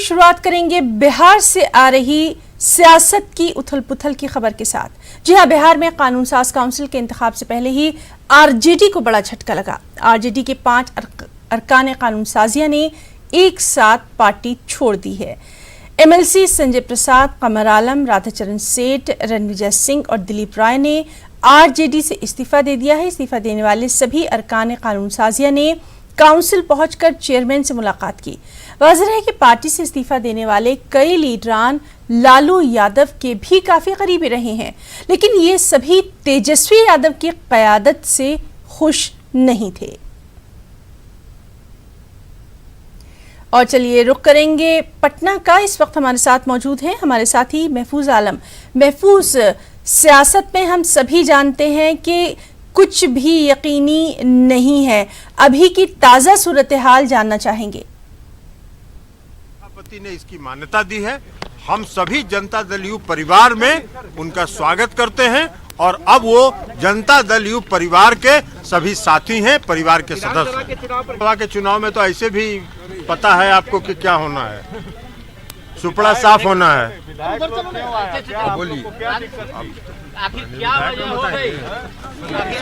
शुरुआत करेंगे बिहार से आ रही सियासत की उथल पुथल की खबर के साथ। जी हां, बिहार में कानून साज काउंसिल के इंतखाब से पहले ही आरजेडी को बड़ा झटका लगा। आरजेडी के 5 अरकान कानून साजिया ने एक साथ पार्टी छोड़ दी है। एमएलसी संजय प्रसाद, कमर आलम, राधाचरण सेठ, रणविजय सिंह और दिलीप राय ने आरजेडी से इस्तीफा दे दिया है। इस्तीफा देने वाले सभी अरकान कानून साजिया ने काउंसिल पहुंचकर चेयरमैन से मुलाकात की। वाज़ेह है कि पार्टी से इस्तीफा देने वाले कई लीडरान लालू यादव के भी काफी करीबी रहे हैं, लेकिन ये सभी तेजस्वी यादव की क़यादत से खुश नहीं थे। और चलिए रुख करेंगे पटना का। इस वक्त हमारे साथ मौजूद हैं हमारे साथी महफूज आलम। महफूज, सियासत में हम सभी जानते हैं कि कुछ भी यकीनी नहीं है, अभी की ताजा सूरत हाल जानना चाहेंगे। सभापति ने इसकी मान्यता दी है। हम सभी जनता दल यू परिवार में उनका स्वागत करते हैं और अब वो जनता दल यू परिवार के सभी साथी हैं, परिवार के सदस्य। विधानसभा के चुनाव में तो ऐसे भी पता है आपको कि क्या होना है, सुपड़ा साफ होना है। बोलिए, आखिर क्या वजह हो गई?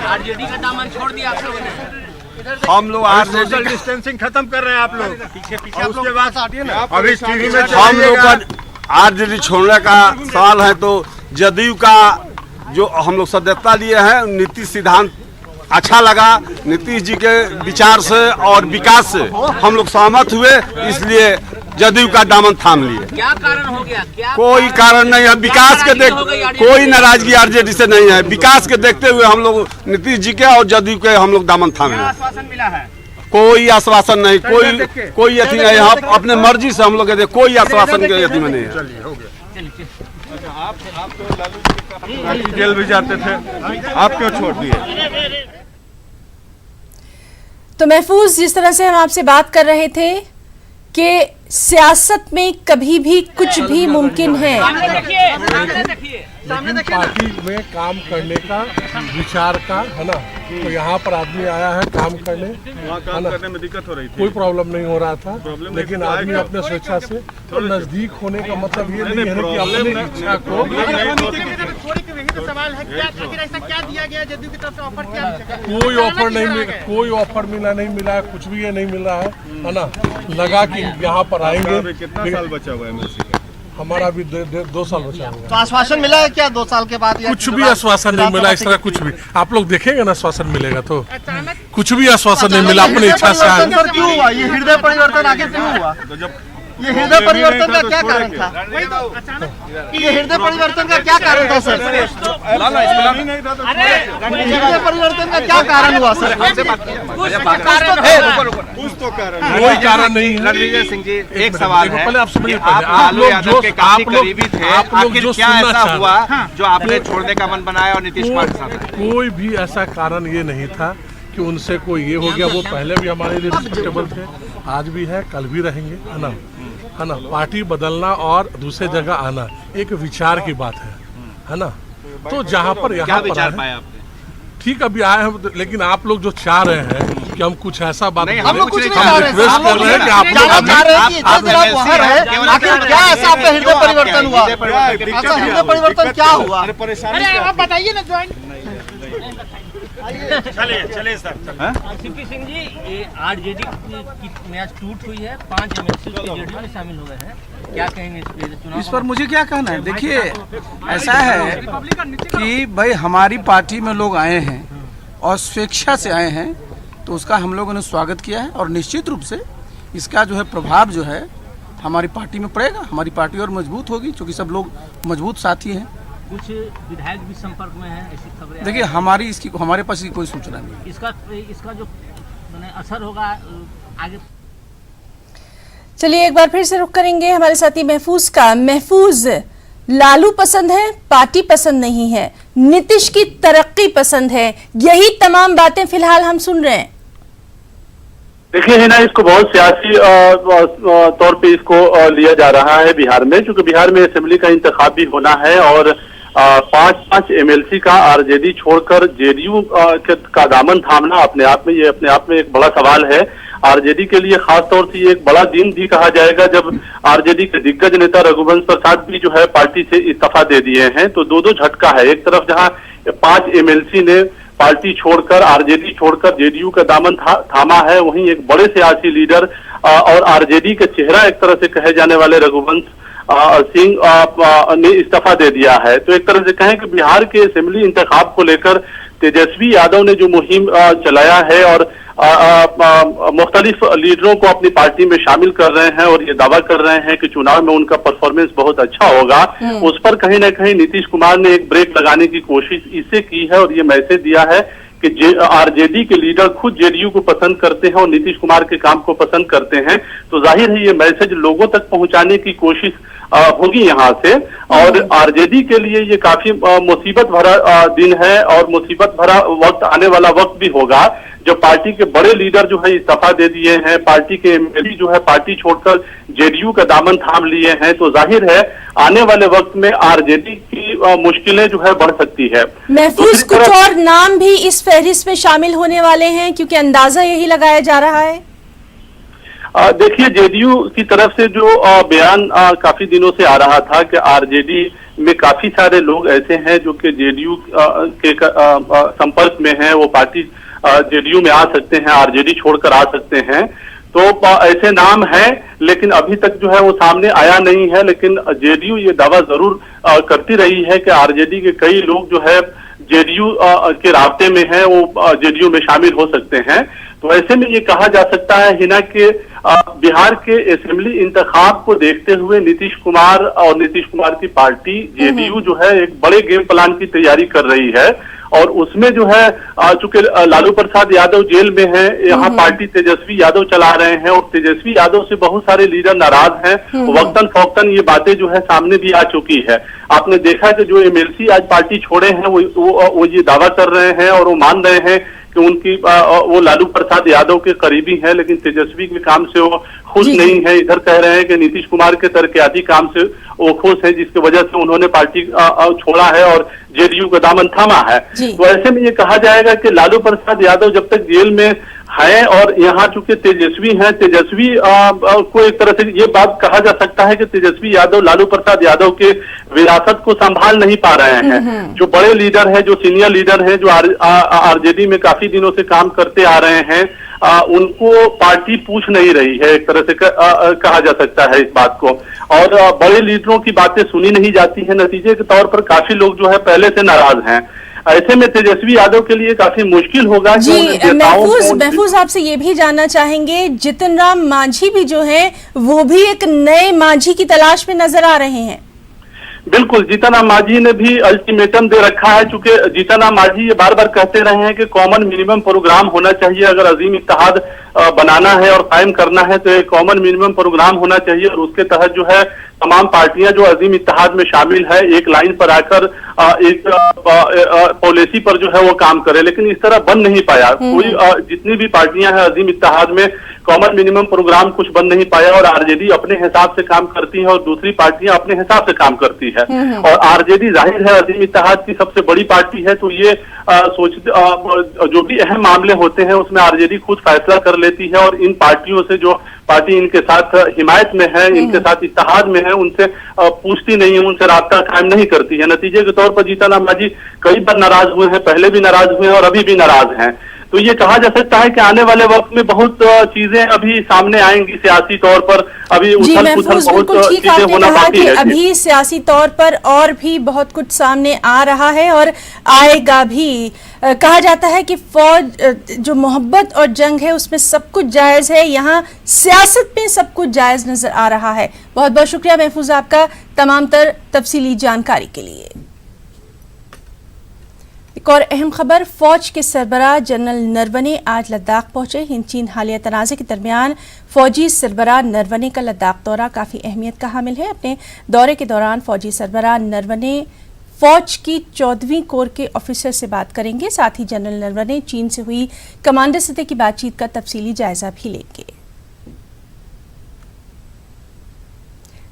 आरजेडी का दामन छोड़ दिया आप लोगों ने? हम लोग आज सोशल डिस्टेंसिंग खत्म कर रहे हैं। आप लोग पीछे उसके बाद अभी टीवी में हम लोग का आरजेडी छोड़ने का सवाल है तो जदयू का जो हम लोग सदस्यता लिए हैं, नीति सिद्धांत अच्छा लगा। नीतीश जी के विचार से और विकास से हम लोग सहमत हुए, इसलिए जदयू का दामन थाम लिए। क्या कारण हो गया? कोई कारण नहीं है, विकास के देख कोई नाराजगी आरजेडी से नहीं है। विकास के देखते हुए हम लोग नीतीश जी के और जदयू के हम लोग दामन थामे। आश्वासन मिला है? कोई आश्वासन नहीं, कोई अथी नहीं है। अपने मर्जी से हम लोग कोई आश्वासन के अथी में नहीं है। आप तो लालू जी जेल भी जाते थे, आप क्यों छोड़ दिए? तो महफूज, जिस तरह से हम आपसे बात कर रहे थे कि सियासत में कभी भी कुछ भी मुमकिन है, लेकिन पार्टी में काम करने का विचार का है ना, तो यहाँ पर आदमी आया है काम करने, काम करने में दिक्कत हो रही थी, कोई प्रॉब्लम नहीं हो रहा था, लेकिन आदमी अपने स्वेच्छा से तो नजदीक होने का मतलब ये नहीं है कि अपनी इच्छा को। सवाल है क्या ऐसा क्या दिया गया जदयू की तरफ से ऑफर? क्या कोई ऑफर नहीं मिला, कोई ऑफर मिला नहीं मिला, कुछ भी ये नहीं मिला है ना। लगा कि यहाँ पर आएंगे। कितना साल बचा हुआ है एमएलसी का? हमारा भी 2 साल बचा हुआ है। तो आश्वासन मिला है क्या 2 साल के बाद? कुछ भी आश्वासन नहीं मिला, इस तरह कुछ भी। आप लोग देखेंगे ना, आश्वासन मिलेगा तो कुछ भी आश्वासन नहीं मिला, अपनी इच्छा से आए। क्यों हुआ ये हृदय परिवर्तन? आखिर क्यों हुआ ये हृदय परिवर्तन का क्या कारण था? ये हृदय परिवर्तन का क्या कारण था सर? हृदय परिवर्तन का क्या कारण हुआ सर? कोई कारण नहीं है। रणविजय सिंह जी, एक सवाल है, पहले आप समझिए, आप लालू यादव के काफी करीबी थे, आखिर क्या ऐसा हुआ जो आपने छोड़ने का मन बनाया और नीतीश कुमार के साथ? कोई भी ऐसा कारण ये नहीं था कि उनसे कोई ये हो गया। वो पहले भी हमारे लिए रिस्पेक्टेबल थे, आज भी है, कल भी रहेंगे, है ना। पार्टी बदलना और दूसरे जगह आना एक विचार की बात है ना। तो जहाँ पर यहाँ पर आए, ठीक अभी आए हैं, लेकिन आप लोग जो चाह रहे हैं कि हम कुछ ऐसा बात नहीं, हम कुछ रिक्वेस्ट कर रहे हैं कि आप आखिर क्या ऐसा आपका हृदय परिवर्तन हुआ? ऐसा हृदय परिवर्तन क्या हुआ? अरे आप बताइए ना ज्वाइन। चलिए सर। सीपी सिंह जी, ये आरजेडी की मैच टूट हुई है, 5 एमएलसी जेडीयू में शामिल हो गए हैं, क्या कहेंगे इस पर? मुझे क्या कहना है, देखिए ऐसा है कि भाई हमारी पार्टी में लोग आए हैं और स्वेच्छा से आए हैं, तो उसका हम लोगों ने स्वागत किया है और निश्चित रूप से इसका जो है प्रभाव जो है हमारी पार्टी में पड़ेगा। हमारी पार्टी और मजबूत होगी, क्योंकि सब लोग मजबूत साथी हैं। कुछ विधायक भी संपर्क में हैं, ऐसी खबरें। देखिए हमारे पास इसकी कोई सूचना नहीं। इसका जो असर होगा आगे। चलिए एक बार फिर से रुख करेंगे हमारे साथी महफूज का। महफूज, लालू पसंद है, पार्टी पसंद नहीं है, नीतीश की तरक्की पसंद है, यही तमाम बातें फिलहाल हम सुन रहे हैं। देखिए है ना, इसको बहुत सियासी तौर पे इसको लिया जा रहा है बिहार में, क्योंकि बिहार में असेंबली का इंतखाब भी होना है और 5 एमएलसी का आरजेडी छोड़कर जेडीयू का दामन थामना अपने आप में एक बड़ा सवाल है। आरजेडी के लिए खास तौर से ये एक बड़ा दिन भी कहा जाएगा जब आरजेडी के दिग्गज नेता रघुवंश प्रसाद भी जो है पार्टी से इस्तीफा दे दिए हैं। तो दो झटका है, एक तरफ जहां 5 एमएलसी ने पार्टी छोड़कर, आरजेडी छोड़कर जेडीयू का दामन थामा है, वहीं एक बड़े सियासी लीडर और आरजेडी के चेहरा एक तरह से कहे जाने वाले रघुवंश सिंह ने इस्तीफा दे दिया है। तो एक तरह से कहें कि बिहार के असेंबली इंतखाब को लेकर तेजस्वी यादव ने जो मुहिम चलाया है और मुख्तलिफ लीडरों को अपनी पार्टी में शामिल कर रहे हैं और ये दावा कर रहे हैं कि चुनाव में उनका परफॉर्मेंस बहुत अच्छा होगा, उस पर कहीं ना कहीं नीतीश कुमार ने एक ब्रेक लगाने की कोशिश इससे की है और ये मैसेज दिया है कि आरजेडी के लीडर खुद जेडीयू को पसंद करते हैं और नीतीश कुमार के काम को पसंद करते हैं। तो जाहिर है ये मैसेज लोगों तक पहुंचाने की कोशिश होगी यहाँ से, और आरजेडी के लिए ये काफी मुसीबत भरा दिन है और मुसीबत भरा वक्त आने वाला वक्त भी होगा जब पार्टी के बड़े लीडर जो है इस्तीफा दे दिए हैं, पार्टी के एमएलए जो है पार्टी छोड़कर जेडीयू का दामन थाम लिए हैं। तो जाहिर है आने वाले वक्त में आरजेडी की मुश्किलें जो है बढ़ सकती है। महफूज, कुछ और नाम भी इस फहरिस्त में शामिल होने वाले हैं क्योंकि अंदाजा यही लगाया जा रहा है। देखिए, जेडीयू की तरफ से जो बयान काफी दिनों से आ रहा था कि आरजेडी में काफी सारे लोग ऐसे हैं जो कि जेडीयू के संपर्क में हैं, वो पार्टी जेडीयू में आ सकते हैं, आरजेडी छोड़कर आ सकते हैं। तो ऐसे नाम हैं, लेकिन अभी तक जो है वो सामने आया नहीं है। लेकिन जेडीयू ये दावा जरूर करती रही है कि आरजेडी के कई लोग जो है जेडीयू के राब्ते में हैं, वो जेडीयू में शामिल हो सकते हैं। तो ऐसे में ये कहा जा सकता है हिना कि बिहार के असेंबली इंतखाब को देखते हुए नीतीश कुमार और नीतीश कुमार की पार्टी जेडीयू जो है एक बड़े गेम प्लान की तैयारी कर रही है और उसमें जो है चूंकि लालू प्रसाद यादव जेल में हैं, यहाँ पार्टी तेजस्वी यादव चला रहे हैं और तेजस्वी यादव से बहुत सारे लीडर नाराज हैं। वक्तन फौक्तन ये बातें जो है सामने भी आ चुकी है। आपने देखा कि जो एमएलसी आज पार्टी छोड़े हैं वो ये दावा कर रहे हैं और वो मान रहे हैं कि उनकी वो लालू प्रसाद यादव के करीबी हैं, लेकिन तेजस्वी के काम से वो खुश नहीं है। इधर कह रहे हैं कि नीतीश कुमार के तरक्याती काम से वो खुश है, जिसकी वजह से उन्होंने पार्टी छोड़ा है और जेडीयू का दामन थामा है। तो ऐसे में ये कहा जाएगा कि लालू प्रसाद यादव जब तक जेल में है और यहाँ चूंकि तेजस्वी हैं, तेजस्वी को एक तरह से ये बात कहा जा सकता है कि तेजस्वी यादव लालू प्रसाद यादव के विरासत को संभाल नहीं पा रहे हैं। जो बड़े लीडर हैं, जो सीनियर लीडर हैं, जो आरजेडी में काफी दिनों से काम करते आ रहे हैं, उनको पार्टी पूछ नहीं रही है, एक तरह से कहा जा सकता है इस बात को। और बड़े लीडरों की बातें सुनी नहीं जाती है। नतीजे के तौर पर काफी लोग जो है पहले से नाराज हैं। ऐसे में तेजस्वी यादव के लिए काफी मुश्किल होगा। जी, महफूज आपसे ये भी जानना चाहेंगे, जितन राम मांझी भी जो है वो भी एक नए मांझी की तलाश में नजर आ रहे हैं। बिल्कुल, जीतन राम मांझी ने भी अल्टीमेटम दे रखा है, चूंकि जीतन राम मांझी ये बार बार कहते रहे हैं कि कॉमन मिनिमम प्रोग्राम होना चाहिए। अगर अजीम इत्तेहाद बनाना है और कायम करना है तो एक कॉमन मिनिमम प्रोग्राम होना चाहिए और उसके तहत जो है तमाम पार्टियां जो अजीम इत्तेहाद में शामिल है एक लाइन पर आकर एक पॉलिसी पर जो है वो काम करे। लेकिन इस तरह बन नहीं पाया। कोई जितनी भी पार्टियां हैं अजीम इत्तेहाद में कॉमन मिनिमम प्रोग्राम कुछ बन नहीं पाया और आरजेडी अपने हिसाब से काम करती है और दूसरी पार्टियां अपने हिसाब से काम करती है। और आरजेडी जाहिर है अजीम इत्तेहाद की सबसे बड़ी पार्टी है, तो ये जो भी अहम मामले होते हैं उसमें आरजेडी खुद फैसला कर लेती है और इन पार्टियों से जो पार्टी इनके साथ हिमायत में है, इनके साथ इत्तेहाद में है, उनसे पूछती नहीं है, उनसे राब्ता कायम नहीं करती है। नतीजे के तौर पर जीतन राम मांझी कई बार नाराज हुए हैं, पहले भी नाराज हुए हैं और अभी भी नाराज हैं। तो ये कहा जा सकता है कि आने वाले वक्त में बहुत चीजें अभी सामने आएंगी सियासी तौर पर। अभी उथल पुथल बहुत चीजें होना बाकी है। अभी सियासी तौर पर और भी बहुत कुछ सामने आ रहा है और आएगा भी। कहा जाता है कि फौज जो मोहब्बत और जंग है उसमें सब कुछ जायज है, यहाँ सियासत में सब कुछ जायज नजर आ रहा है। बहुत बहुत शुक्रिया महफूज आपका तमाम तर तफसीली जानकारी के लिए। एक और अहम खबर, फौज के सरबराह जनरल नरवणे आज लद्दाख पहुंचे। हिंद चीन हालिया तनाज़े के दरमियान फौजी सरबराह नरवणे का लद्दाख दौरा काफ़ी अहमियत का हामिल है। अपने दौरे के दौरान फौजी सरबराह नरवणे फौज की 14वीं कोर के ऑफिसर से बात करेंगे। साथ ही जनरल नरवणे चीन से हुई कमांडर सतह की बातचीत का तफसीली जायजा भी लेंगे।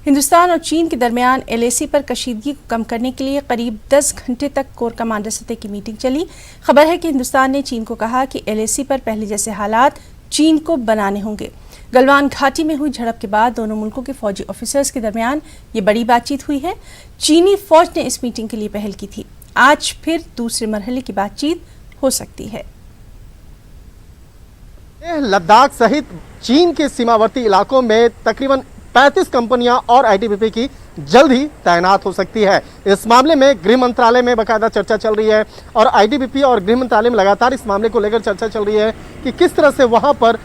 हिंदुस्तान और चीन के दरमियान एलएसी पर कशीदगी को कम करने के लिए करीब 10 घंटे तक कोर कमांडर सतह की मीटिंग चली। खबर है कि हिंदुस्तान ने चीन को कहा कि एलएसी पर पहले जैसे हालात चीन को बनाने होंगे। गलवान घाटी में हुई झड़प के बाद दोनों मुल्कों के फौजी ऑफिसर्स के दरमियान ये बड़ी बातचीत हुई है। चीनी फौज ने इस मीटिंग के लिए पहल की थी। आज फिर दूसरे मरहले की बातचीत हो सकती है। लद्दाख सहित चीन के सीमावर्ती इलाकों में तकरीबन 35 कंपनियां और आईटीबीपी की जल्द ही तैनात हो सकती है। इस मामले में गृह मंत्रालय में बाकायदा चर्चा चल रही है और आईटीबीपी और गृह मंत्रालय में लगातार इस मामले को लेकर चर्चा चल रही है कि किस तरह से वहां पर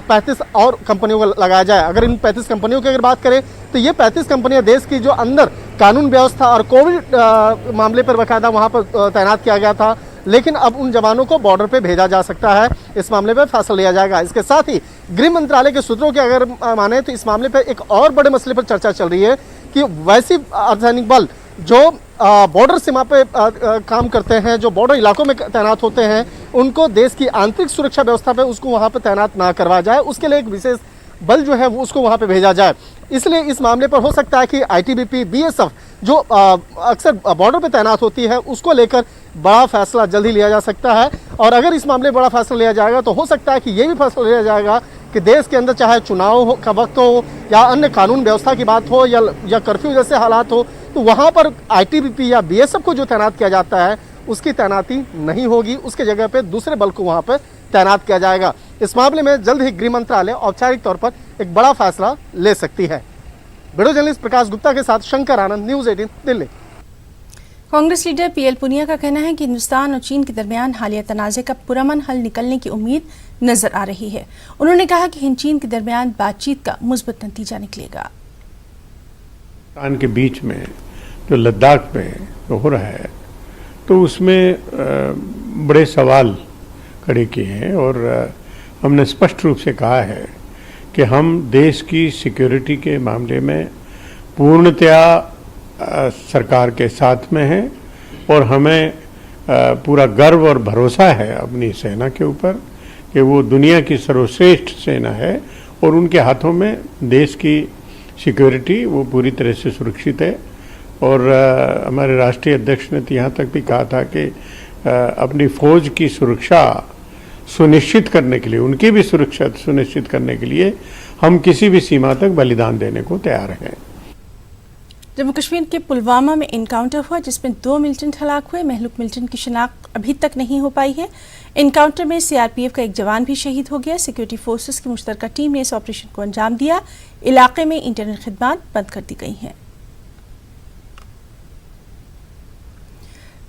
35 और कंपनियों को लगाया जाए। अगर इन 35 कंपनियों की अगर बात करें तो ये 35 कंपनियां देश की जो अंदर कानून व्यवस्था और कोविड मामले पर बाकायदा वहां पर तैनात किया गया था, लेकिन अब उन जवानों को बॉर्डर पे भेजा जा सकता है। इस मामले पर फैसला लिया जाएगा। इसके साथ ही गृह मंत्रालय के सूत्रों की अगर माने तो इस मामले पर एक और बड़े मसले पर चर्चा चल रही है कि वैसी अर्धसैनिक बल जो बॉर्डर सीमा पे काम करते हैं, जो बॉर्डर इलाकों में तैनात होते हैं, उनको देश की आंतरिक सुरक्षा व्यवस्था पे उसको वहां पे तैनात ना करवाया जाए। उसके लिए एक विशेष बल जो है वो उसको वहां पे भेजा जाए। इसलिए इस मामले पर हो सकता है कि आईटीबीपी, बीएसएफ जो अक्सर बॉर्डर पे तैनात होती है, उसको लेकर बड़ा फैसला जल्द ही लिया जा सकता है। और अगर इस मामले में बड़ा फैसला लिया जाएगा तो हो सकता है कि ये भी फैसला लिया जाएगा कि देश के अंदर चाहे चुनाव का वक्त हो या अन्य कानून व्यवस्था की बात हो या कर्फ्यू जैसे हालात हो, तो वहाँ पर आईटीबीपी या बीएसएफ को जो तैनात किया जाता है उसकी तैनाती नहीं होगी। उसके जगह पे दूसरे बल को वहाँ पर तैनात किया जाएगा। इस मामले में जल्द ही गृह मंत्रालय औपचारिक तौर पर एक बड़ा फैसला ले सकती है। वीडियो जर्नलिस्ट प्रकाश गुप्ता के साथ Shankar Anand, news 18 Delhi. Congress leader PL Punia का कहना है कि हिंदुस्तान और चीन के दरमियान हालिया तनाज़े का पुरअमन हल निकलने की उम्मीद नजर आ रही है। उन्होंने कहा कि हिंद चीन के दरमियान बातचीत का मुस्बत नतीजा निकलेगा। पाकिस्तान के बीच में जो लद्दाख में हो रहा है तो उसमें बड़े सवाल खड़े किए हैं और हमने स्पष्ट रूप से कहा है कि हम देश की सिक्योरिटी के मामले में पूर्णतया सरकार के साथ में हैं और हमें पूरा गर्व और भरोसा है अपनी सेना के ऊपर कि वो दुनिया की सर्वश्रेष्ठ सेना है और उनके हाथों में देश की सिक्योरिटी वो पूरी तरह से सुरक्षित है। और हमारे राष्ट्रीय अध्यक्ष ने तो यहाँ तक भी कहा था कि अपनी फौज की सुरक्षा सुनिश्चित करने के लिए, उनकी भी सुरक्षा सुनिश्चित करने के लिए हम किसी भी सीमा तक बलिदान देने को तैयार हैं। जम्मू कश्मीर के पुलवामा में एनकाउंटर हुआ जिसमें 2 मिलिटेंट हलाक हुए। महलूक मिलिटेंट की शिनाख्त अभी तक नहीं हो पाई है। एनकाउंटर में सीआरपीएफ का एक जवान भी शहीद हो गया। सिक्योरिटी फोर्सेस की मुश्तरका टीम ने इस ऑपरेशन को अंजाम दिया। इलाके में इंटरनेट खिदमत बंद कर दी गई हैं।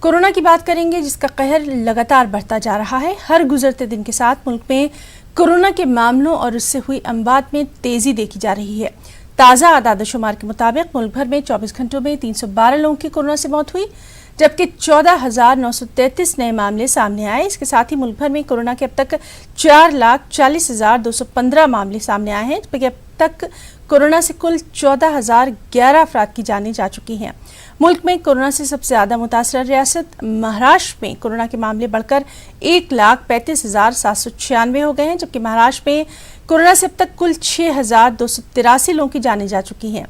कोरोना की बात करेंगे जिसका कहर लगातार बढ़ता जा रहा है। हर गुजरते दिन के साथ मुल्क में कोरोना के मामलों और उससे हुई अमवात में तेजी देखी जा रही है। ताज़ा आदादशुमार के मुताबिक मुल्क भर में 24 घंटों में 312 लोगों की कोरोना से मौत हुई, जबकि 14,933 नए मामले सामने आए। इसके साथ ही मुल्क भर में कोरोना के अब तक 4,40,215 मामले सामने आए हैं, जबकि अब तक कोरोना से कुल 14,011 अफराद की जानें जा चुकी हैं। मुल्क में कोरोना से सबसे ज़्यादा मुतासर रियासत महाराष्ट्र में कोरोना के मामले बढ़कर 1,35,796 हो गए हैं, जबकि महाराष्ट्र में कोरोना से अब तक कुल 6,283 लोगों की जानें जा चुकी हैं।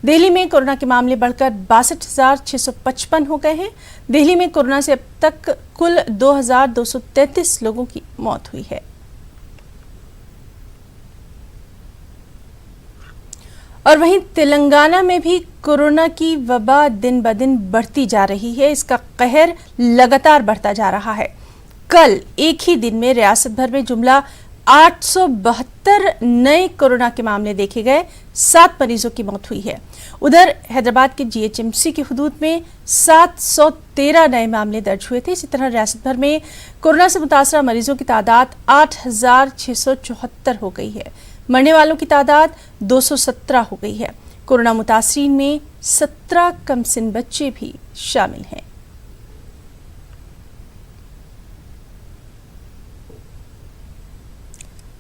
दिल्ली में कोरोना के मामले बढ़कर 62,655 हो गए हैं। दिल्ली में कोरोना से अब तक कुल 2,233 लोगों की मौत हुई है। और वहीं तेलंगाना में भी कोरोना की वबा दिन ब दिन बढ़ती जा रही है। इसका कहर लगातार बढ़ता जा रहा है। कल एक ही दिन में रियासत भर में जुमला 872 नए कोरोना के मामले देखे गए, 7 मरीजों की मौत हुई है। उधर हैदराबाद के जीएचएमसी की हुदूद में 713 नए मामले दर्ज हुए थे। इसी तरह रियासत भर में कोरोना से मुतासरा मरीजों की तादाद 8,674 हो गई है। मरने वालों की तादाद 217 हो गई है। कोरोना मुतासरीन में 17 कमसिन बच्चे भी शामिल हैं।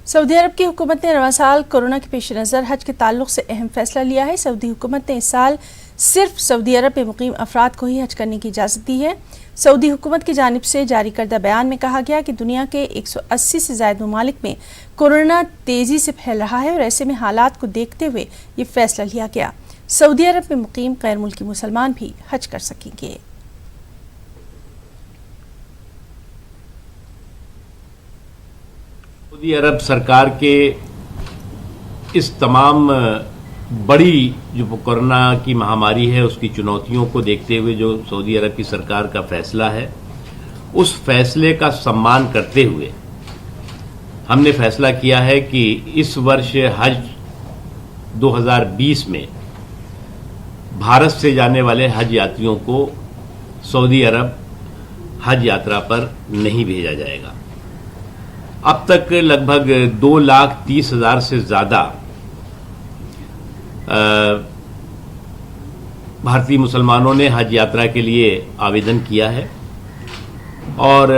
सऊदी अरब की हुकूमत ने रवां साल कोरोना के पेश नज़र हज के ताल्लुक से अहम फैसला लिया है। सऊदी हुकूमत ने इस साल सिर्फ सऊदी अरब में मुकीम अफराद को ही हज करने की इजाज़त दी है। सऊदी हुकूमत की जानिब से जारी करदा बयान में कहा गया कि दुनिया के 180 से ज़ायद ममालिक में कोरोना तेज़ी से फैल रहा है और ऐसे में हालात को देखते हुए ये फैसला लिया गया। सऊदी अरब में मुकीम गैर मुल्की मुसलमान भी हज कर सकेंगे। सऊदी अरब सरकार के इस तमाम बड़ी जो कोरोना की महामारी है उसकी चुनौतियों को देखते हुए जो सऊदी अरब की सरकार का फैसला है, उस फैसले का सम्मान करते हुए हमने फैसला किया है कि इस वर्ष हज 2020 में भारत से जाने वाले हज यात्रियों को सऊदी अरब हज यात्रा पर नहीं भेजा जाएगा। अब तक लगभग 2,30,000 से ज़्यादा भारतीय मुसलमानों ने हज यात्रा के लिए आवेदन किया है और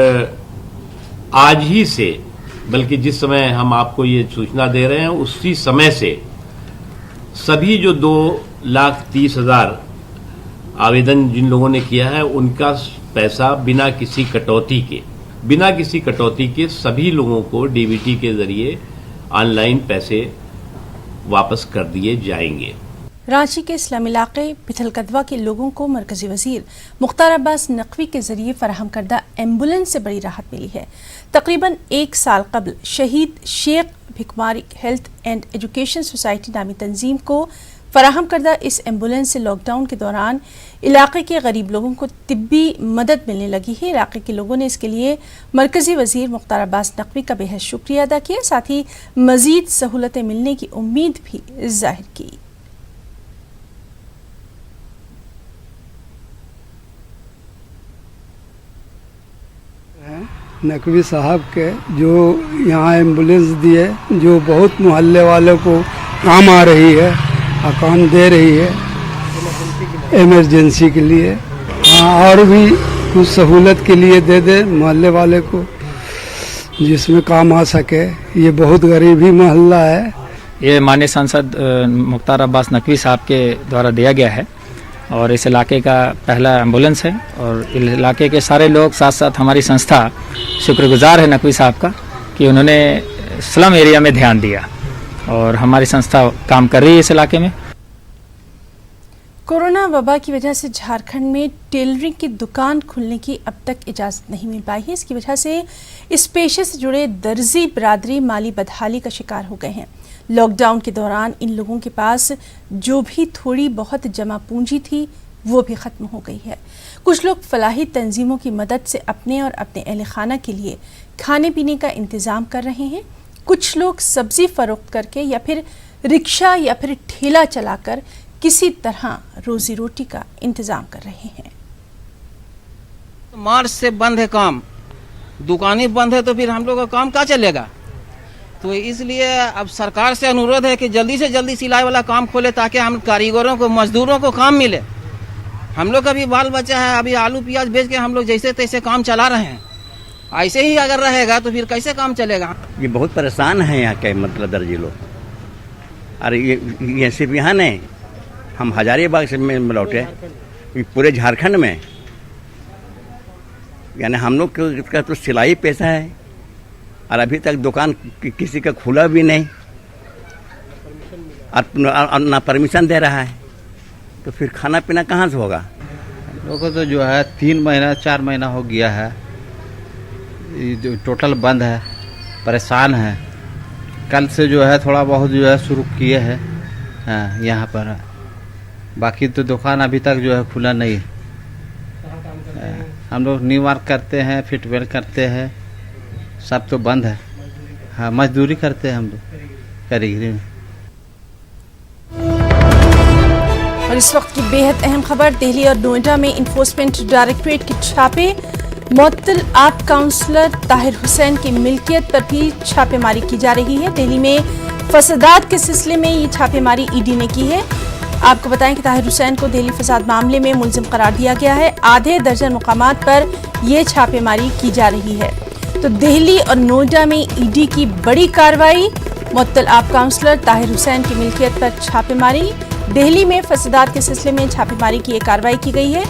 आज ही से, बल्कि जिस समय हम आपको ये सूचना दे रहे हैं उसी समय से सभी जो 2,30,000 आवेदन जिन लोगों ने किया है उनका पैसा बिना किसी कटौती के सभी लोगों को डीबीटी के जरिए ऑनलाइन पैसे वापस कर दिए जाएंगे। रांची के इस्लाम इलाके पिथलकदवा के लोगों को मरकजी वजीर मुख्तार अब्बास नकवी के जरिए फराहम करदा एम्बुलेंस से बड़ी राहत मिली है। तकरीबन 1 साल कबल Shaheed Sheikh Bhikmari health and education society नामी तंजीम को फराहम करदा इस एम्बुलेंस से लॉकडाउन के दौरान इलाके के गरीब लोगों को तिब्बी मदद मिलने लगी है। इलाके के लोगों ने इसके लिए मरकजी वजीर मुख्तार अब्बास नकवी का बेहद शुक्रिया अदा किया, साथ ही मजीद सहूलतें मिलने की उम्मीद भी जाहिर की। नकवी साहब के जो यहाँ एम्बुलेंस दिए, जो बहुत मोहल्ले वालों को काम आ रही है और काम दे रही है इमरजेंसी के लिए। हाँ, और भी कुछ सहूलत के लिए दे दे मोहल्ले वाले को जिसमें काम आ सके। ये बहुत गरीबी मोहल्ला है। ये माननीय सांसद मुख्तार अब्बास नकवी साहब के द्वारा दिया गया है और इस इलाके का पहला एम्बुलेंस है और इलाके के सारे लोग साथ साथ हमारी संस्था शुक्रगुजार है नकवी साहब का कि उन्होंने स्लम एरिया में ध्यान दिया और हमारी संस्था काम कर रही है इस इलाके में। कोरोना वबा की वजह से झारखंड में टेलरिंग की दुकान खुलने की अब तक इजाज़त नहीं मिल पाई है। इसकी वजह से इस पेशे से जुड़े दर्जी बिरादरी माली बदहाली का शिकार हो गए हैं। लॉकडाउन के दौरान इन लोगों के पास जो भी थोड़ी बहुत जमा पूंजी थी वो भी ख़त्म हो गई है। कुछ लोग फलाही तंजीमों की मदद से अपने और अपने अहल खाना के लिए खाने पीने का इंतज़ाम कर रहे हैं। कुछ लोग सब्जी फरोख्त करके या फिर रिक्शा या फिर ठेला चलाकर किसी तरह रोजी रोटी का इंतजाम कर रहे हैं। मार्च से बंद है काम, दुकानें बंद है तो फिर हम लोग का काम क्या चलेगा। तो इसलिए अब सरकार से अनुरोध है कि जल्दी से जल्दी सिलाई वाला काम खोले ताकि हम कारीगरों को, मजदूरों को काम मिले। हम लोग का भी बाल बच्चा है, अभी आलू प्याज बेच के हम लोग जैसे तैसे काम चला रहे हैं। ऐसे ही अगर रहेगा तो फिर कैसे काम चलेगा। ये बहुत परेशान है यहाँ के मतलब दर्जी लोग। अरे ये सिर्फ यहाँ नहीं, हम हजारीबाग से में लौटे, पूरे झारखंड में यानी हम लोग का तो सिलाई पैसा है और अभी तक दुकान किसी का खुला भी नहीं और ना परमिशन दे रहा है, तो फिर खाना पीना कहाँ से होगा। लोगों को तो जो है 3 महीना 4 महीना हो गया है, जो टोटल बंद है, परेशान है। कल से जो है थोड़ा बहुत जो है शुरू किए हैं यहाँ पर, बाकी तो दुकान अभी तक जो है खुला नहीं है। हम लोग न्यू मार्क करते हैं, फिटवेल करते हैं, सब तो बंद है। हाँ, मजदूरी करते हैं हम लोग कारीगरी में। और इस वक्त की बेहद अहम खबर, दिल्ली और नोएडा में इन्फोर्समेंट डायरेक्टरेट के छापे। मुअत्तल आप काउंसलर ताहिर हुसैन की मिल्कियत पर भी छापेमारी की जा रही है। दिल्ली में फसादात के सिलसिले में ये छापेमारी ईडी ने की है। आपको बताएं कि ताहिर हुसैन को दिल्ली फसाद मामले में मुलजिम करार दिया गया है। आधे दर्जन मुकामात पर यह छापेमारी की जा रही है। तो दिल्ली और नोएडा में ईडी की बड़ी कार्रवाई, मुअत्तल आप काउंसलर ताहिर हुसैन की मिल्कियत पर छापेमारी। दिल्ली में फसादात के सिलसिले में छापेमारी की यह कार्रवाई की गई है।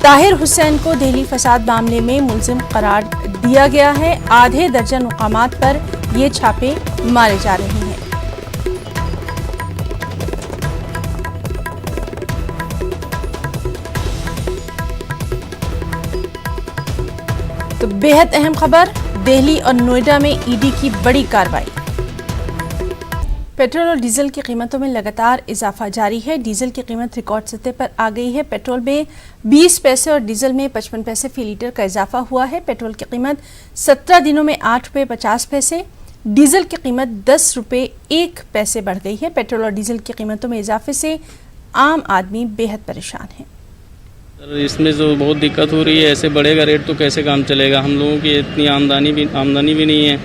ताहिर हुसैन को दिल्ली फसाद मामले में मुलजिम करार दिया गया है। आधे दर्जन मुकामात पर ये छापे मारे जा रहे हैं। तो बेहद अहम खबर, दिल्ली और नोएडा में ईडी की बड़ी कार्रवाई। पेट्रोल और डीजल की कीमतों में लगातार इजाफा जारी है। डीजल की कीमत रिकॉर्ड सतह पर आ गई है। पेट्रोल में 20 पैसे और डीजल में 55 पैसे फी लीटर का इजाफा हुआ है। पेट्रोल की कीमत 17 दिनों में 8 रुपये 50 पैसे, डीजल की कीमत 10 रुपये 1 पैसे बढ़ गई है। पेट्रोल और डीजल की कीमतों में इजाफे से आम आदमी बेहद परेशान है। इसमें जो बहुत दिक्कत हो रही है, ऐसे बढ़ेगा रेट तो कैसे काम चलेगा। हम लोगों की इतनी आमदनी भी नहीं है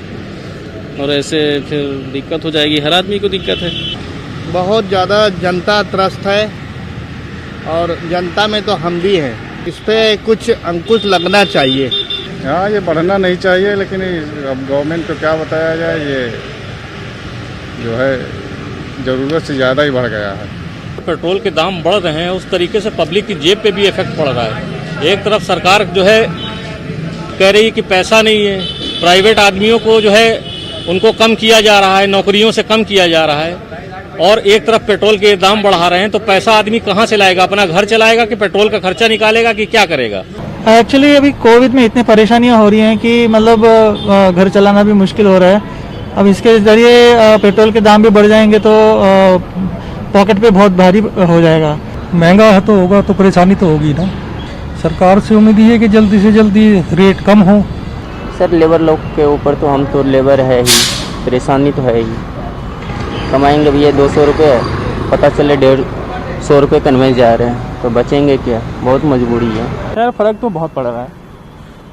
और ऐसे फिर दिक्कत हो जाएगी। हर आदमी को दिक्कत है। बहुत ज़्यादा जनता त्रस्त है और जनता में तो हम भी हैं। इस पर कुछ अंकुश लगना चाहिए। हाँ, ये बढ़ना नहीं चाहिए, लेकिन अब गवर्नमेंट को क्या बताया जाए, ये जो है ज़रूरत से ज़्यादा ही बढ़ गया है। पेट्रोल के दाम बढ़ रहे हैं, उस तरीके से पब्लिक की जेब पे भी इफेक्ट पड़ रहा है। एक तरफ सरकार जो है कह रही है कि पैसा नहीं है, प्राइवेट आदमियों को जो है उनको कम किया जा रहा है, नौकरियों से कम किया जा रहा है, और एक तरफ पेट्रोल के दाम बढ़ा रहे हैं, तो पैसा आदमी कहाँ से लाएगा? अपना घर चलाएगा कि पेट्रोल का खर्चा निकालेगा कि क्या करेगा? एक्चुअली अभी कोविड में इतनी परेशानियां हो रही हैं कि मतलब घर चलाना भी मुश्किल हो रहा है। अब इसके जरिए पेट्रोल के दाम भी बढ़ जाएंगे तो पॉकेट पे बहुत भारी हो जाएगा। महंगा तो होगा तो परेशानी तो होगी ना। सरकार से उम्मीद है कि जल्दी से जल्दी रेट कम हो। सर लेबर लोग के ऊपर तो हम तो लेबर है ही, परेशानी तो है ही। कमाएंगे भैया 200 रुपये, पता चले 150 रुपये कन्वेंस जा रहे हैं, तो बचेंगे क्या? बहुत मजबूरी है। यार फ़र्क तो बहुत पड़ रहा है,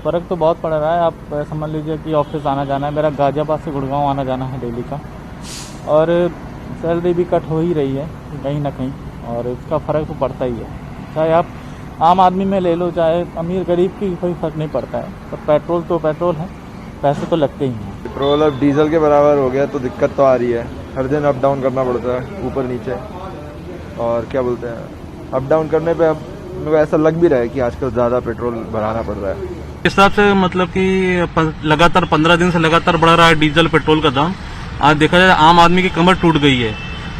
फ़र्क तो बहुत पड़ रहा है। आप समझ लीजिए कि ऑफिस आना जाना है, मेरा गाज़ियाबाद से गुड़गांव आना जाना है डेली का, और सैलरी भी कट हो ही रही है कहीं ना कहीं, और इसका फ़र्क तो पड़ता ही है। चाहे आप आम आदमी में ले लो, चाहे अमीर गरीब की कोई फ़र्क नहीं पड़ता है। पर पेट्रोल तो पेट्रोल है, पैसे तो लगते ही हैं। पेट्रोल अब डीजल के बराबर हो गया तो दिक्कत तो आ रही है। हर दिन अप डाउन करना पड़ता है, ऊपर नीचे, और क्या बोलते हैं, अप डाउन करने पे अब मेरे को ऐसा लग भी रहा है कि आजकल ज़्यादा पेट्रोल भराना पड़ रहा है। इस हिसाब से मतलब कि लगातार 15 दिन से लगातार बढ़ रहा है डीजल पेट्रोल का दाम। आज देखा जाए आम आदमी की कमर टूट गई है।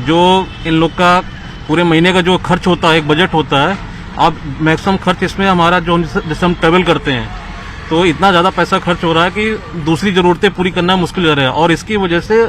जो इन लोग का पूरे महीने का जो खर्च होता है, एक बजट होता है, अब मैक्सिमम खर्च इसमें हमारा जो जिससे हम ट्रेवल करते हैं, तो इतना ज़्यादा पैसा खर्च हो रहा है कि दूसरी ज़रूरतें पूरी करना मुश्किल हो रहा है। और इसकी वजह से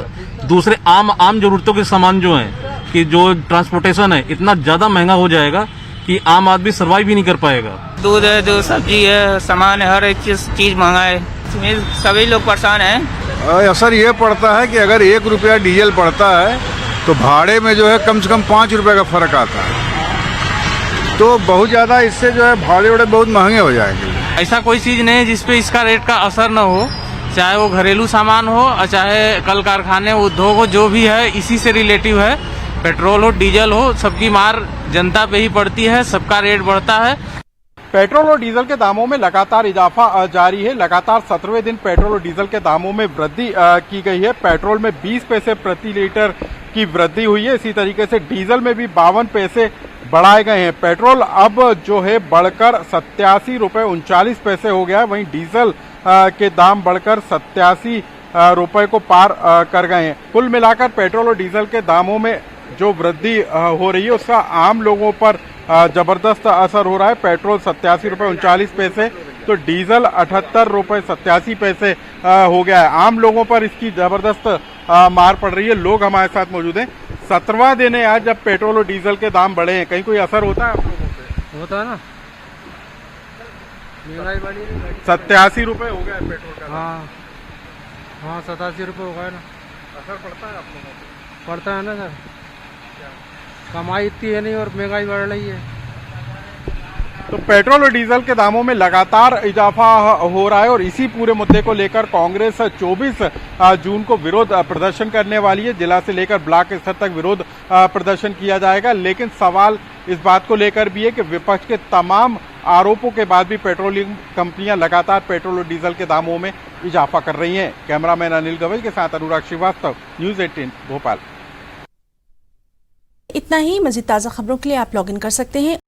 दूसरे आम ज़रूरतों के सामान जो हैं, कि जो ट्रांसपोर्टेशन है, इतना ज़्यादा महंगा हो जाएगा कि आम आदमी सर्वाइव भी नहीं कर पाएगा। दूध है, जो सब्जी है, सामान है, हर एक चीज़ महंगा है, इसमें सभी लोग परेशान हैं। असर ये पड़ता है कि अगर 1 रुपया डीजल पड़ता है तो भाड़े में जो है कम से कम 5 रुपये का फर्क आता है, तो बहुत ज़्यादा इससे जो है भाड़े वड़े बहुत महंगे हो जाएंगे। ऐसा कोई चीज़ नहीं है जिसपे इसका रेट का असर न हो, चाहे वो घरेलू सामान हो और चाहे कल कारखाने उद्योग हो, जो भी है इसी से रिलेटिव है। पेट्रोल हो डीजल हो, सबकी मार जनता पे ही पड़ती है, सबका रेट बढ़ता है। पेट्रोल और डीजल के दामों में लगातार इजाफा जारी है। लगातार 17वें दिन पेट्रोल और डीजल के दामों में वृद्धि की गई है। पेट्रोल में 20 पैसे प्रति लीटर की वृद्धि हुई है। इसी तरीके से डीजल में भी 52 पैसे बढ़ाए गए हैं। पेट्रोल अब जो है बढ़कर 87 रुपये 39 पैसे हो गया है। वहीं डीजल के दाम बढ़कर 87 रुपये को पार कर गए हैं। कुल मिलाकर पेट्रोल और डीजल के दामों में जो वृद्धि हो रही है उसका आम लोगों पर जबरदस्त असर हो रहा है। पेट्रोल 87 रुपये 39 पैसे तो डीजल 78 रुपये 87 पैसे हो गया है। आम लोगों पर इसकी जबरदस्त मार पड़ रही है। लोग हमारे साथ मौजूद हैं। 17वां दिन है आज जब पेट्रोल और डीजल के दाम बढ़े हैं। कहीं कोई असर होता है आप लोगों पे? होता है ना, 87 रुपये हो गया है पेट्रोल का। हाँ 87 रुपये हो गया ना। असर पड़ता है आप लोगों को? पड़ता है ना सर, कमाई इतनी है नहीं और महंगाई बढ़ रही है। तो पेट्रोल और डीजल के दामों में लगातार इजाफा हो रहा है और इसी पूरे मुद्दे को लेकर कांग्रेस 24 जून को विरोध प्रदर्शन करने वाली है। जिला से लेकर ब्लॉक स्तर तक विरोध प्रदर्शन किया जाएगा। लेकिन सवाल इस बात को लेकर भी है कि विपक्ष के तमाम आरोपों के बाद भी पेट्रोलियम कंपनियां लगातार पेट्रोल और डीजल के दामों में इजाफा कर रही हैं। कैमरामैन अनिल गवई के साथ अनुराग श्रीवास्तव, न्यूज़ 18 भोपाल। इतना ही। मज़ीद ताज़ा खबरों के लिए आप लॉग इन कर सकते हैं